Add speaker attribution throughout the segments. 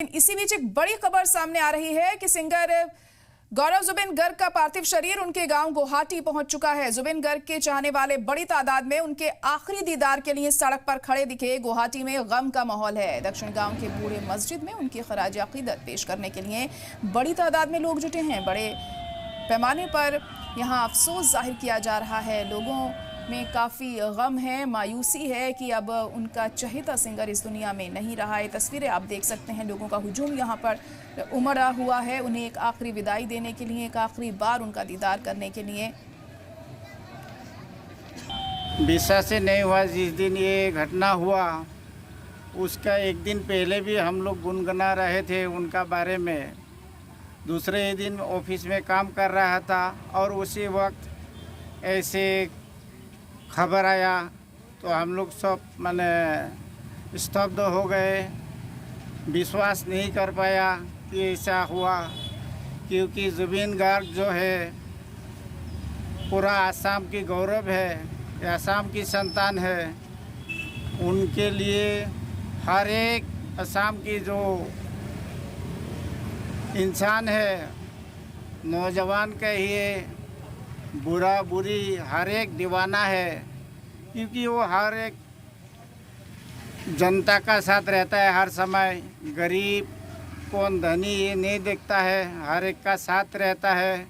Speaker 1: इसी बीच एक बड़ी खबर सामने आ रही है कि सिंगर गौरव जुबिन गर्ग का पार्थिव शरीर उनके गांव गुवाहाटी पहुंच चुका है। जुबिन गर्ग के चाहने वाले बड़ी तादाद में उनके आखिरी दीदार के लिए सड़क पर खड़े दिखे। गुवाहाटी में गम का माहौल है। दक्षिण गांव के बूढ़े मस्जिद में उनकी खराज अकीदत पेश करने के लिए बड़ी तादाद में लोग जुटे हैं। बड़े पैमाने पर यहाँ अफसोस जाहिर किया जा रहा है। लोगों में काफ़ी गम है, मायूसी है कि अब उनका चहेता सिंगर इस दुनिया में नहीं रहा है। तस्वीरें आप देख सकते हैं, लोगों का हुजूम यहाँ पर उमड़ा हुआ है उन्हें एक आखिरी विदाई देने के लिए, एक आखिरी बार उनका दीदार करने के लिए।
Speaker 2: विश्वास से नहीं हुआ। जिस दिन ये घटना हुआ उसका एक दिन पहले भी हम लोग गुनगुना रहे थे उनका बारे में। दूसरे दिन ऑफिस में काम कर रहा था और उसी वक्त ऐसे खबर आया तो हम लोग सब माने स्तब्ध हो गए। विश्वास नहीं कर पाया कि ऐसा हुआ, क्योंकि जुबिन गर्ग जो है पूरा आसाम की गौरव है, आसाम की संतान है। उनके लिए हर एक आसाम की जो इंसान है, नौजवान कहिए, बुरा बुरी, हर एक दीवाना है, क्योंकि वो हर एक जनता का साथ रहता है हर समय। गरीब कौन धनी ये नहीं देखता है, हर एक का साथ रहता है।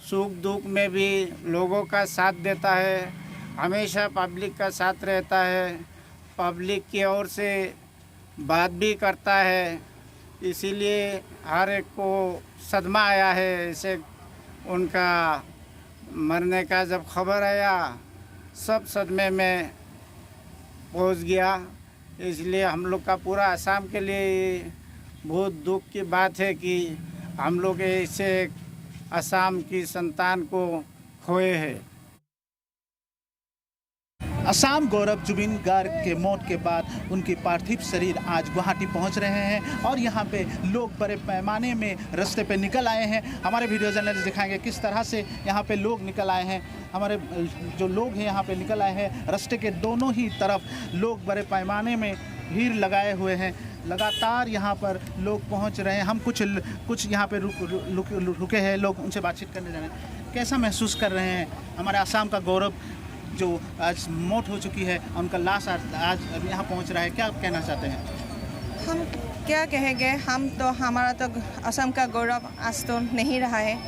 Speaker 2: सुख दुख में भी लोगों का साथ देता है, हमेशा पब्लिक का साथ रहता है, पब्लिक की ओर से बात भी करता है। इसीलिए हर एक को सदमा आया है। ऐसे उनका मरने का जब खबर आया सब सदमे में पहुंच गया। इसलिए हम लोग का पूरा असम के लिए बहुत दुख की बात है कि हम लोग ऐसे असम की संतान को खोए हैं।
Speaker 3: असम गौरव जुबिन गर्ग के मौत के बाद उनकी पार्थिव शरीर आज गुवाहाटी पहुंच रहे हैं और यहां पे लोग बड़े पैमाने में रास्ते पे निकल आए हैं। हमारे वीडियो जर्नलिस्ट दिखाएंगे किस तरह से यहां पे लोग निकल आए हैं। हमारे जो लोग हैं यहां पे निकल आए हैं, रास्ते के दोनों ही तरफ लोग बड़े पैमाने में भीड़ लगाए हुए हैं। लगातार यहाँ पर लोग पहुँच रहे हैं। हम कुछ यहाँ पे रुके हैं, लोग उनसे बातचीत करने जा रहे हैं। कैसा महसूस कर रहे हैं? हमारे असम का गौरव जो आज मौत हो चुकी है, उनका लाश आज यहाँ पहुँच रहा है, क्या आप कहना चाहते हैं?
Speaker 4: हम क्या कहेंगे, हम तो हमारा तो असम का गौरव आज तो नहीं रहा है,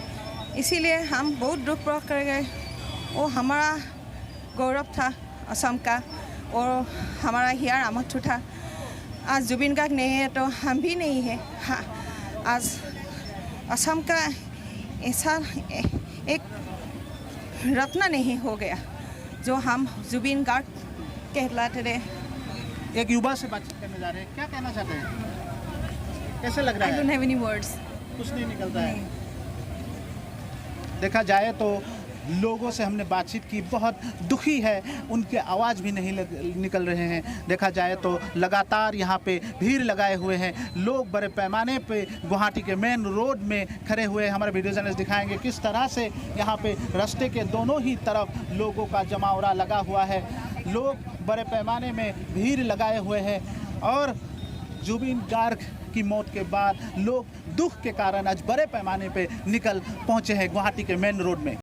Speaker 4: इसीलिए हम बहुत दुख प्रकट कर गए। वो हमारा गौरव था असम का और हमारा हियार अमरथू था। आज जुबिन गर्ग नहीं है तो हम भी नहीं है। हाँ, आज असम का ऐसा एक रत्न नहीं हो गया जो हम जुबिन गर्ग कहलाते रहे।
Speaker 3: एक युवा से बातचीत करने जा रहे हैं, क्या कहना चाहते हैं? कैसे लग रहा है?
Speaker 4: I don't have any words.
Speaker 3: कुछ नहीं निकलता है। देखा जाए तो लोगों से हमने बातचीत की, बहुत दुखी है, उनके आवाज़ भी नहीं निकल रहे हैं। देखा जाए तो लगातार यहाँ पे भीड़ लगाए हुए हैं लोग, बड़े पैमाने पे गुवाहाटी के मेन रोड में खड़े हुए। हमारे वीडियो जर्नलिस्ट दिखाएंगे किस तरह से यहाँ पे रास्ते के दोनों ही तरफ लोगों का जमावड़ा लगा हुआ है। लोग बड़े पैमाने में भीड़ लगाए हुए हैं और जुबिन गर्ग की मौत के बाद लोग दुख के कारण आज बड़े पैमाने पे निकल पहुँचे हैं गुवाहाटी के मेन रोड में।